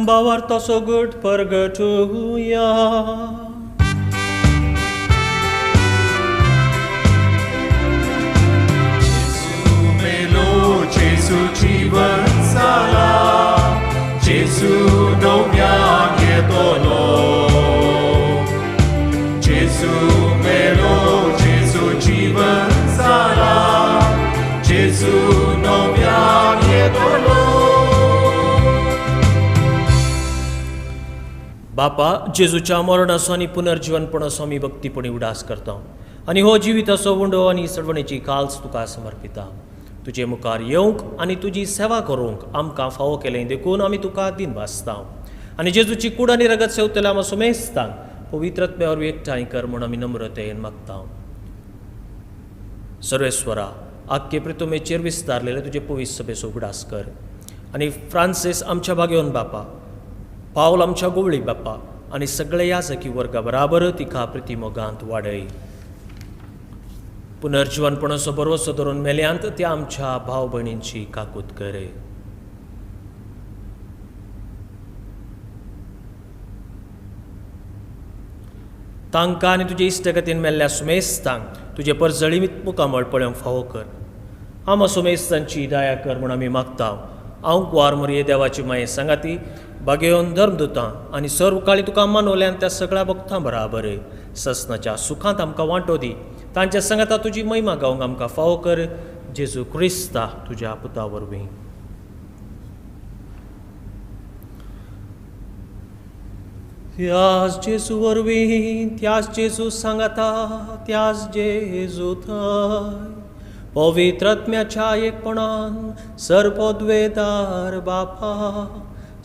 भावार्थ सोगट परगटुया. Jesu जीवन जाला, Jesu नव्यान येतलो. Jesu मेलो, Jesu जीवन जाला, Jesu नव्यान येतलो. बापा, जेजूच्या मरणाचो आनी पुनर्जीवनपणाचो आमी भक्तीपणी उडास करता आनी हो जिविताचो उंडो आनी सडवणेची काल्स तुका समर्पिता. तुजे मुखार येवंक आनी तुजी सेवा करूंक आमकां फावो केलें देखून आमी तुका दिन वाचता आनी जेजूची कूड आनी रगत सेवतल्या आमी सुमेस्तांक पवित्रत्म्या वरवीं एकठांय कर म्हूण आमी नम्रतेन मागता. सर्वेस्वरा, आख्खे पृथ्वीचेर विस्तारलेले तुजे पवित्र सभेचो उगडास कर आनी फ्रांसीस आमच्या भाग्यवन बापा, पावल आमच्या गोवळी बापा आनी सगळे याजकी वर्गा बराबर तिका प्रतिमोगांत वाडय. पुनर्जीवनपणाचो बरोसो धरून मेल्यांत त्या आमच्या भाव भयणींची काकूत कर. तांकां आनी तुजे इश्टगतीन मेल्ल्या सुमेस्तांक तुजे परजळीत मुखामळ पळोवंक फावो कर. आम सुमेस्तांची दया कर म्हूण आमी मागता. हांव कुवार मरये देवाची माये सांगाती, बागेवन धर्मदुतां आनी सर्व काळी तुका मानवल्यान त्या सगळ्या भक्तां बराबर ससनाच्या सुखांत आमकां वांटो दी. तांच्या सांगाता तुजी महिमा गावंक आमकां फावो कर. जेजू क्रिस्ता तुज्या पुता वरवीं. त्याच जेजू वरवीं, त्याच जेजू सांगाता, त्याच जेजू थंय पवित्रत्म्याच्या एकपणान सर्वोद्वेदार बापा,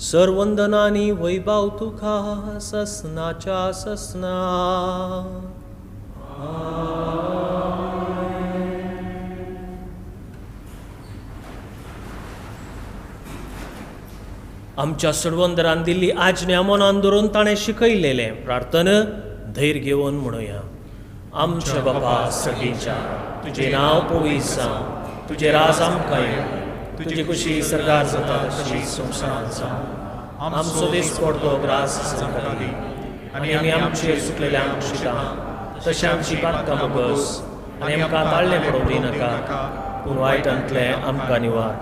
सर्वंदनानी वैभव तुका ससनाच्या ससना. आमच्या सडवंदरान दिल्ली आज्ञा मनान धरून ताणें शिकयलेलें प्रार्थन धैर्य घेवन म्हणुया. आमच्या बापा सगळींच्या, तुजें नांव पवित्र जावं, तुजें राज आमकां येवं, तुजी खुशी सरकार जाता तशी संवसारांत जावं. आमचो दिसपट तो ग्रास आमकां दी आनी आमी आमचेर सुटलेल्यांक शिका तशें आमची पातकां बोगस आनी आमकां ताळ्ळें पडोवंक दिनाका, पूण वायटांतले आमकां निवार.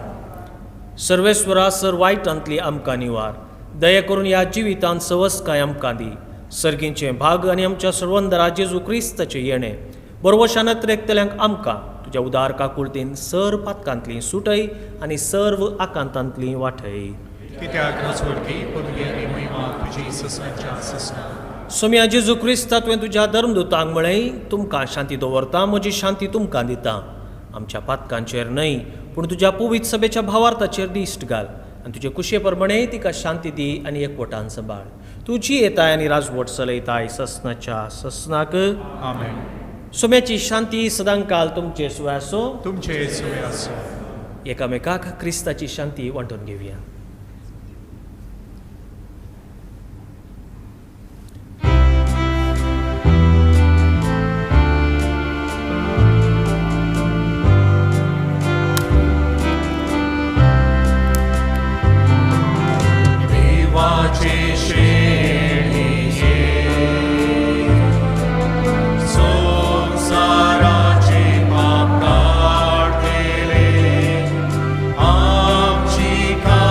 सर्वेस्वरा, सर वायटांतली आमकां निवार. दया करून ह्या जिवितांत सवस्काय आमकां दी. सर्गींचे भाग आनी आमच्या सर्वंदरा जेजू क्रिस्ताचें येणें बरोवशानत रेखतल्यांक आमकां तुज्या उदार काकुळतीन सर पातकांतली सुटय आनी सर्व आकांतांतली वाटय. कित्याक नजवडकी पदवी आनी महिमा तुजी ससनाच्या ससना. सोम्या जेजू क्रिस्ता तुवें तुज्या धर्मदुतांक म्हळें, तुमकां शांती दवरता, म्हजी शांती तुमकां दिता. आमच्या पातकांचेर न्हय पूण तुज्या पवित्र सभेच्या भावार्थाचेर दिश्ट घाल आनी तुजे कुशे प्रमाणे तिका शांती दी आनी एकवटान सांबाळ. तुजी येताय आनी राजवट चलयताय ससनाच्या ससनाक. आमेन. सोम्याची शांती सदांकाल तुमचे सुवाय आसूं. तुमचे सुवे आसूं. एकामेकाक क्रिस्ताची शांती वांटून घेवया. आमची का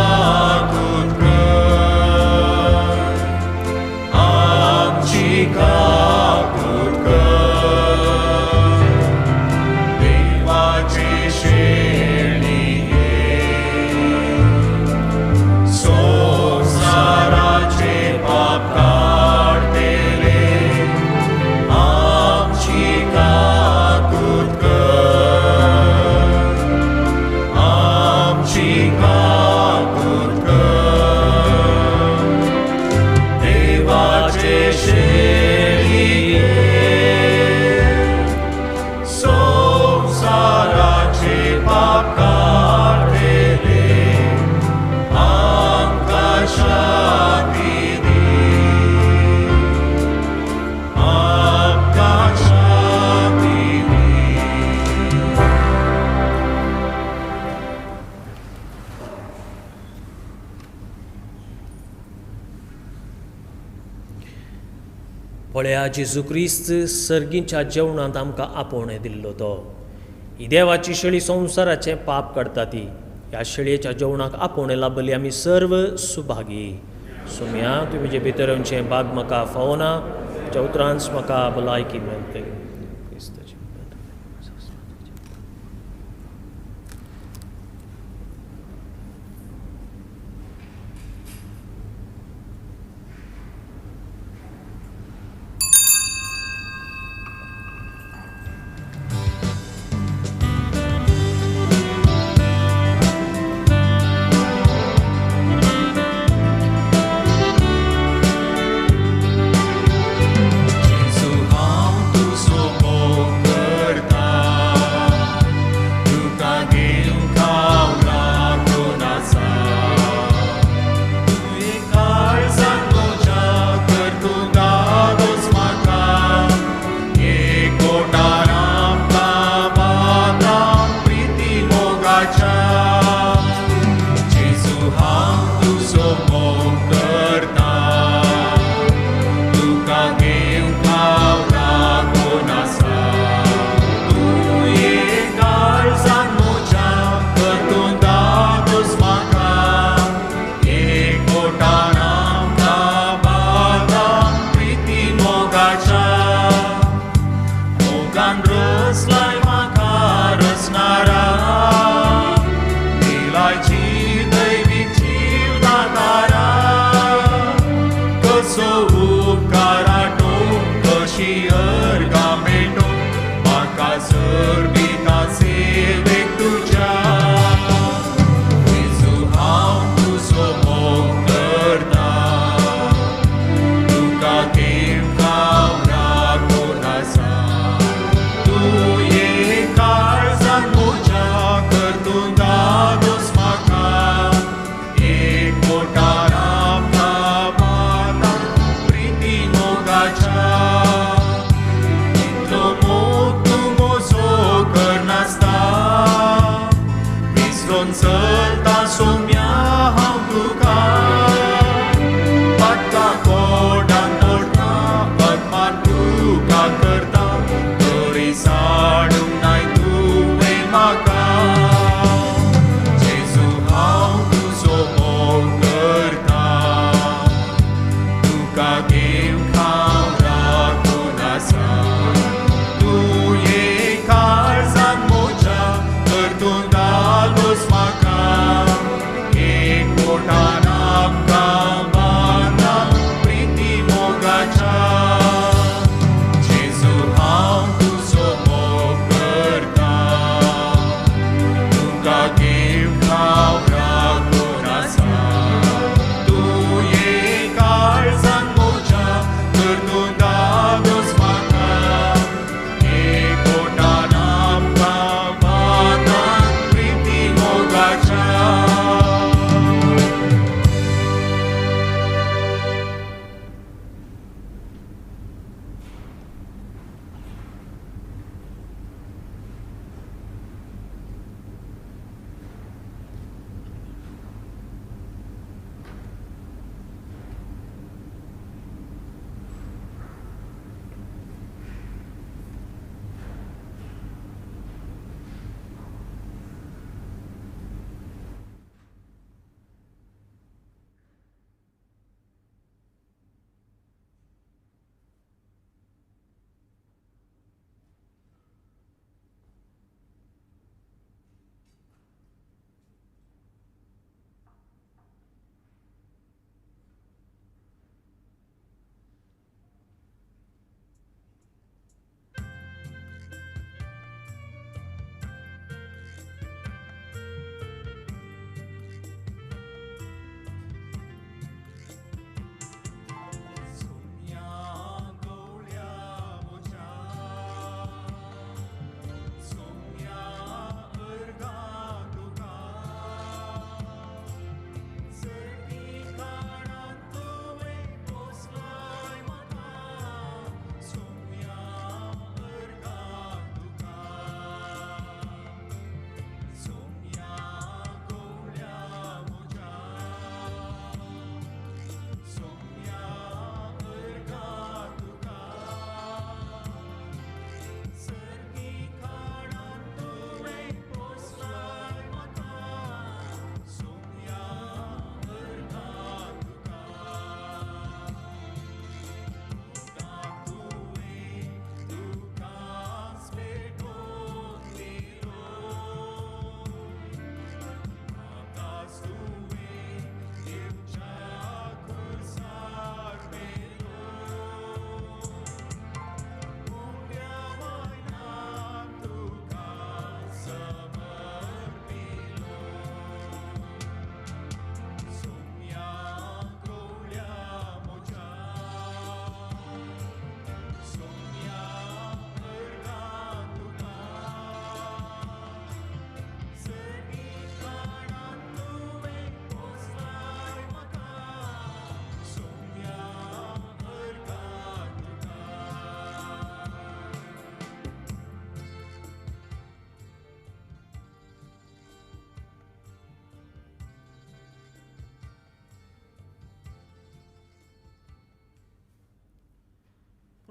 पळया जेजू क्रिस्त सर्गीच्या जेवणांत आमकां आपोवण दिल्लो तो. ही देवाची शेळी संवसाराचें पाप काडटा ती. ह्या शेळयेच्या जेवणाक आपोवण लाभली आमी सर्व सुभागी. सुम्या तुमी जे भितर येवचें भाग म्हाका फावना, तुज्या उतरांच म्हाका भलायकी मेळटली.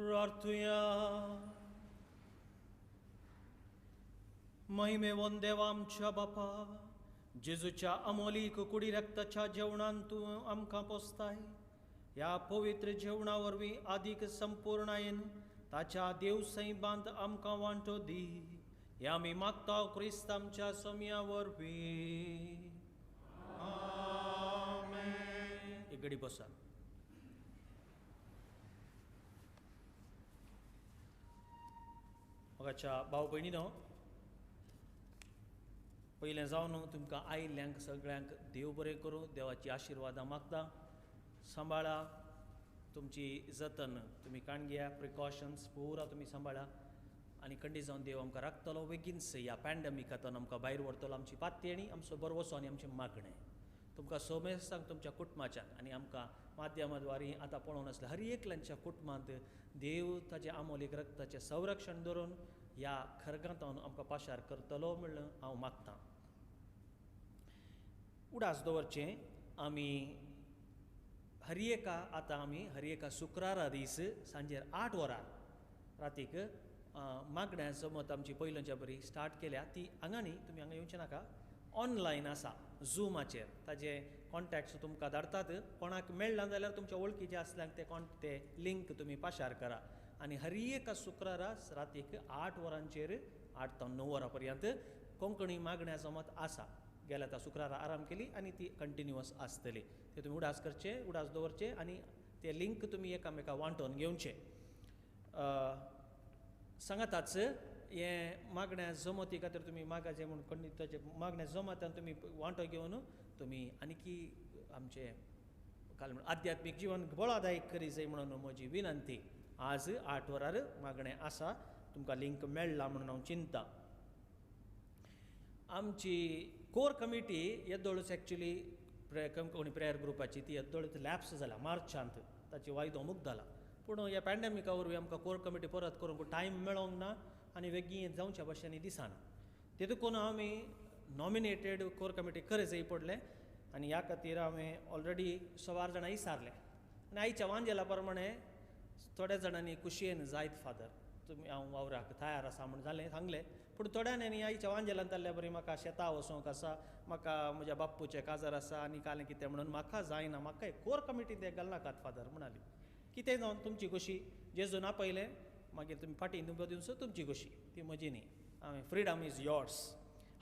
प्रार्थुया. महिमेवन देवा आमच्या बापा, जेजूच्या अमोलीक कुडी रक्ताच्या जेवणान तूं आमकां पोसताय. ह्या पवित्र जेवणा वरवीं आदीक संपूर्णायेन ताच्या देवसैबांत आमकां वांटो दी. हे आमी मागता क्रिस्त आमच्या सोम्या वरवीं. एक घडी बसा. मोगाच्या भाव भयणीनो, पयलें जावन तुमकां आयिल्ल्यांक सगळ्यांक देव बरें करूं. देवाची आशिर्वादां मागता. सांबाळा, तुमची जतन तुमी काण घेया. प्रिकॉशन्स पुरा तुमी सांबाळा. आनी खंडी जावन देव आमकां राखतलो बेगीनच. ह्या पॅन्डमिकांतून आमकां भायर व्हरतलो. आमची पातयेणी, आमचो बरो वचो आनी आमचें मागणें तुमकां सोमेस्तांक तुमच्या कुटुंबाच्यान आनी आमकां माध्यमाद्वारे आतां पळोवन आसल्या हर एकल्यांच्या कुटुंबांत देव ताचे आमोलीक रक्ताचें संरक्षण दवरून ह्या खरगांतावन आमकां पाशार करतलो म्हणून हांव मागतां. उडास दवरचें. आमी हर एका शुक्रारा दीस सांजेर 8 वरां रातीक मागण्या जमत आमची पयलींच्या बरी स्टार्ट केल्या. ती हांगा न्ही, तुमी हांगा येवचें नाका, ऑनलायन आसा झुमाचेर. ताजे कॉन्टॅक्ट्स तुमकां धाडटात. कोणाक मेळना जाल्यार तुमच्या वळखीचे आसल्यांक ते लिंक तुमी पाशार करा. आनी हर एका शुक्रारा रातीक 8 वरांचेर 8 ते 9 वरां पर्यंत कोंकणी मागण्या जमत आसा. गेल्या त्या शुक्रारा आराम केली आनी ती कंटिन्युअस आसतली. ते तुमी उडास करचे, उडास दवरचे आनी ते लिंक तुमी एकामेकाक वांटोवन घेवचे. सांगाताच हे मागण्या जमती खातीर तुमी मागाचे म्हूण खंडीताचे मागण्या जमतान तुमी वांटो घेवन तुमी आनीकी आमचे आध्यात्मीक जीवन बळादायक करी जाय म्हणून म्हजी विनंती. आज 8 वरार मागणें आसा. तुमकां लिंक मेळ्ळा म्हणून हांव चिंता. आमची कोर कमिटी येदोळूच एक्चुली कोंकणी प्रेयर ग्रुपाची ती येदोळूच लॅप्स जाल्या मार्चांत. ताची वायदो मूक जाला. पूण ह्या पॅन्डेमिका वरवीं आमकां कोर कमिटी परत करूंक टायम मेळोंक ना आनी वेगळी जावच्या भशेन दिसना. तेतून आमी नॉमिनेटेड कोर कमिटी खरें जाय पडलें आनी ह्या खातीर हांवें ऑलरेडी 16 जाणां विचारले. आनी आयच्या वांजेला प्रमाणे थोड्या जाणांनी कुशयेन जायत फादर तुमी हांव वावराक तयार आसा म्हूण सांगलें. पूण थोड्यांनी आयच्या वांजेलांत जाल्ल्या बरी म्हाका शेतां वचोंक आसा, म्हाका म्हज्या बाप्पूचें काजार आसा आनी कालें कितें म्हणून म्हाका जायना, म्हाका कोर कमिटींत ते घालनाकात फादर म्हणाली. कितें जावन तुमची खुशी, जेजून आपयलें मागीर तुमी फाटीं तुमकां दिवचो तुमची खुशी, ती म्हजी न्ही. हांवें freedom is yours.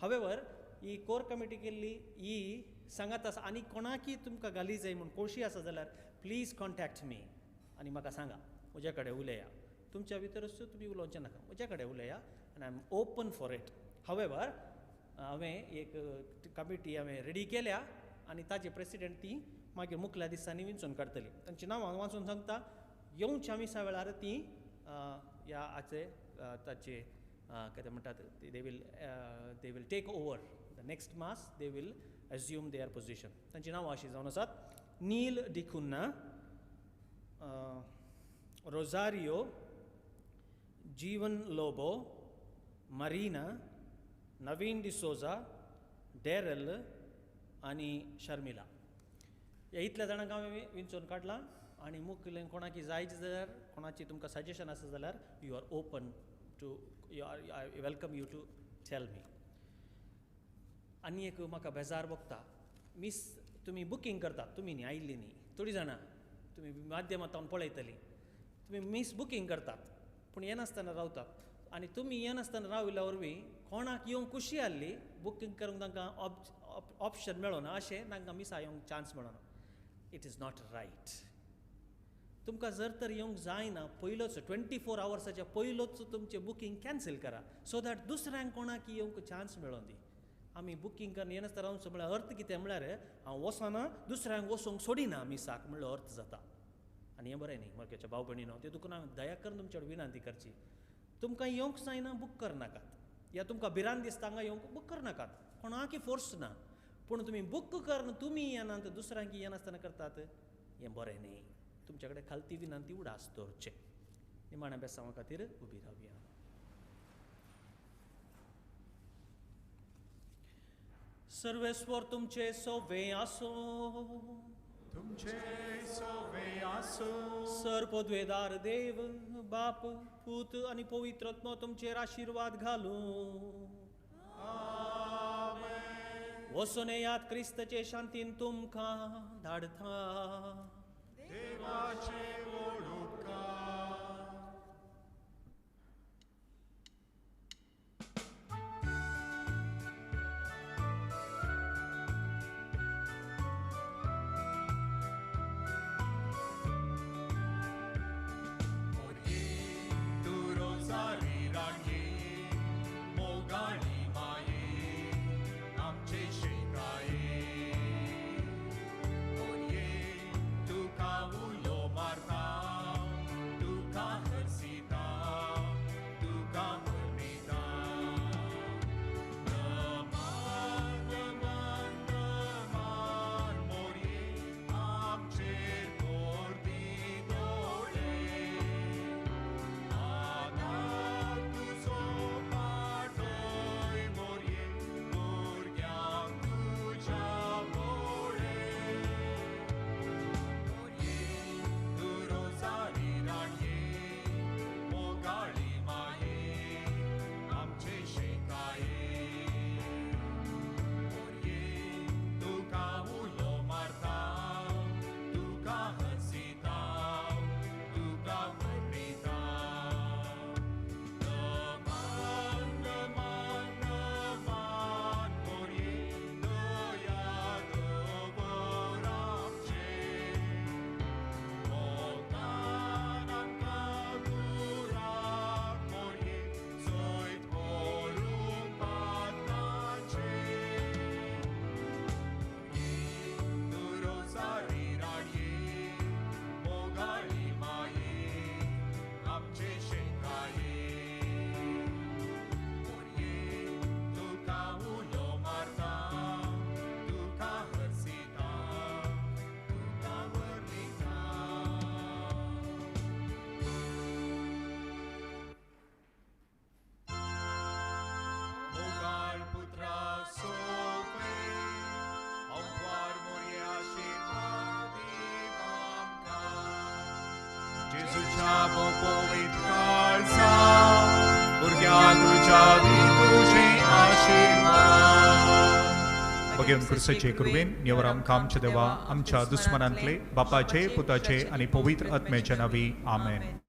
However he core committee केल्ली ही सांगात आसा. आनी कोणाकी तुमकां घाली जाय म्हूण खोशी आसा जाल्यार प्लीज कॉन्टॅक्ट मी आनी म्हाका सांगा. म्हजे कडेन उलया. तुमच्या भितरच तुमी उलोवचें नाका, म्हजे कडेन उलया आनी I am open for it. However हांवें एक कमिटी हांवें रेडी केल्या आनी ताजे प्रेसिडेंट ती मागीर मुखल्या दिसांनी विंचून काडटली. तांची नांवां हांव वाचून सांगता. येवच्या मिसा वेळार ती ह्या हाचे ताचे कितें म्हणटात they will take over the next mass. They will assume their position. तांची नांवां अशीं जावन आसात. नील डिकुन्ना, रोजारियो, जीवन लोबो, मरीना, नवीन डिसोजा, डेरल आनी शर्मिला. ह्या इतल्या जाणांक हांवें विंचून काडलां आनी मुखेल कोणाकी जाय जाल्यार कोणाची तुमकां सजेशन आसा जाल्यार you are open to I welcome you to tell me. आनी एक म्हाका बेजार भोगता. तुमी बुकींग करतात, तुमी न्ही आयिल्ली न्ही, थोडीं जाणां तुमी माध्यमांतल्यान पळयतलीं. तुमी बुकींग करतात पूण येनासतना रावतात आनी तुमी येनासतना राविल्ल्या वरवीं कोणाक येवंक खुशी आसली बुकींग करूंक तांकां ऑप्शन मेळोना, अशें तांकां मिसा येवंक चान्स मेळोना. It is not right. तुमकां जर तर येवंक जायना पयलोच 24 आवर्साच्या पयलोच तुमचें बुकींग कॅन्सील करा सो दॅट दुसऱ्यांक कोणाक येवंक चान्स मेळोन दी. आमी बुकींग करून येनासतना रावंक म्हळ्यार अर्थ कितें म्हळ्यार हांव वचना दुसऱ्यांक वचोंक सोडिना मिसाक म्हणलो अर्थ जाता. आनी हें बरें न्ही मरकेच्या भाव भयणीनो. तेतून हांवें दया करून तुमचे कडेन विनंती करची. तुमकां येवंक जायना बूक करनाकात, या तुमकां भिरांत दिसता हांगा येवंक बूक करनाकात, कोणाकी फोर्स ना. पूण तुमी बूक करून तुमी येनात दुसऱ्यांक येनासतना करतात हें बरें न्ही. तुमचे कडेन खालती विनंती उडास दवरचें. निमाण्या बेसांवा खातीर उबी रावया. सर्वेस्वर तुमचे सोवे आसो. तुमचे सोवे आसो सर्वोद्वेदार देव बाप पूत आणि पवित्रत्म तुमचेर आशीर्वाद घालू वसोने यात क्रिस्तचे शांतीन तुमकां धाडता देवाचे उपकार तू रोजारी राणी मोगाळी माये आमचे शेकाये ओये तुका उलो मारता तुका हरसिता तुका मनिता नमान नमान नमान मोरये आमचे कोर्ती दोळे आधार तुझो पाटोय मोरये भुरग्यांक तुज्या मोळे मोरये तू रोजारी राणये मोगाळी माये आमचे शेकाये मोरये तुका उलो मारता तुका हसिता तुका मनिता नमान नमान नमान मोरये दया दवर आमचे मोगतान आमकां दुराक मोरये सयत करूंक पातांचे तू रोजारी राणये मोगाळी माये आमचे शेकाये मोरये तुका उलो मारता तुका हरसिता तुका वर्णिता मोगाळ पुत्रा सोपे अववार मोरये आशीर्वाद दीव आमकां जेजूच्या पवित्र काळजा भुरग्यांक तुज्या दी तुजे आशीर्वाद भगवान क्रिस्ताचे कृपेन निवर आमकां आमच्या देवा आमच्या दुस्मनांतले बापाचे पुताचे आनी पवित्र आत्म्याचे नावी आमेन